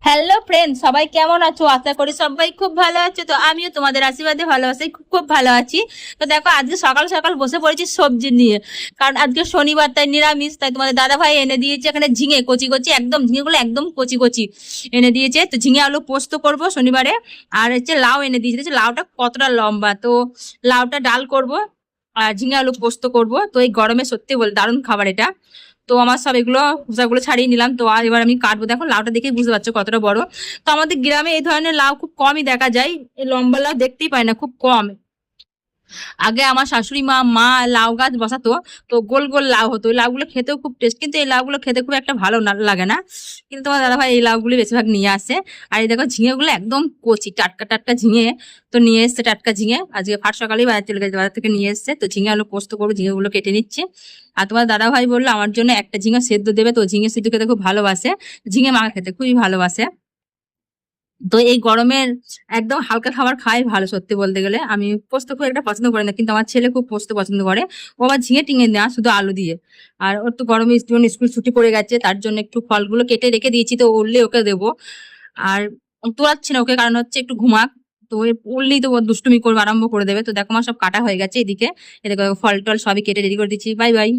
Hello friend, সবাই কেমন আছো? আশা করি সবাই খুব ভালো আছো। তো আমিও তোমাদের আশীর্বাদে ভালোবাসি, খুব খুব ভালো আছি। তো দেখো, আজকে সকাল সকাল বসে পড়েছি সবজি নিয়ে। কারণ আজকে শনিবার, তাই নিরামিষ। তাই তোমাদের দাদা ভাই এনে দিয়েছে এখানে ঝিঙে, কচি কচি একদম, ঝিঙেগুলো একদম কচি কচি এনে দিয়েছে। তো ঝিঙে আলু পোস্ত করব শনিবারে। আর হচ্ছে লাউ এনে দিয়েছে, দেখছো লাউটা কতটা লম্বা। তো লাউটা ডাল করব আর ঝিঙে আলু পোস্ত করব। তো এই গরমে সত্যি বল দারুণ খাবার এটা। তো আমার সব এগুলো খোসাগুলো ছাড়িয়ে নিলাম। তো আর এবার আমি কাটবো। দেখো লাউটা দেখেই বুঝতে পারছো কতটা বড়। তো আমাদের গ্রামে এই ধরনের লাউ খুব কমই দেখা যায়। এই লম্বা লাউ দেখতেই পাই না, খুব কম। আগে আমার শাশুড়ি মা লাউ গাছ বসাতো। তো গোল গোল লাউ হতো, ওই লাউগুলো খেতেও খুব টেস্ট, কিন্তু এই লাউগুলো খেতে খুব একটা ভালো লাগে না। কিন্তু তোমার দাদা ভাই এই লাউগুলি বেশিরভাগ নিয়ে আসে। আর এই দেখো ঝিঙে গুলো একদম কচি, টাটকা টাটকা ঝিঙে। তো নিয়ে এসছে টাটকা ঝিঙে, আজকে ফাট সকালেই বাজার চলে গেছে, বাজার থেকে নিয়ে এসছে। তো ঝিঙে আলু পোস্ত করবো, ঝিঙে গুলো কেটে নিচ্ছে। আর তোমার দাদা ভাই বললো আমার জন্য একটা ঝিঙে সেদ্ধ দেবে। তো ঝিঙে সেদ্ধ খেতে খুব ভালোবাসে, ঝিঙে মাখা খেতে খুবই ভালোবাসে। তো এই গরমের একদম হালকা খাবার খাই ভালো, সত্যি বলতে গেলে। আমি পোস্ত খুব একটা পছন্দ করি না, কিন্তু আমার ছেলে খুব পোস্ত পছন্দ করে। ও আবার ঝিঙে টিঙে না, শুধু আলু দিয়ে। আর ওর তো গরমে স্কুল ছুটি পড়ে গেছে, তার জন্য একটু ফলগুলো কেটে রেখে দিয়েছি। তো উঠলে ওকে দেবো। আর তোলাচ্ছি না ওকে, কারণ হচ্ছে একটু ঘুমাক। তো উঠলেই তো ও দুষ্টুমি করবে, আরম্ভ করে দেবে। তো দেখো আমার সব কাটা হয়ে গেছে এদিকে। এদিকে ফল টল সবই কেটে রেডি করে দিচ্ছি। Bye bye.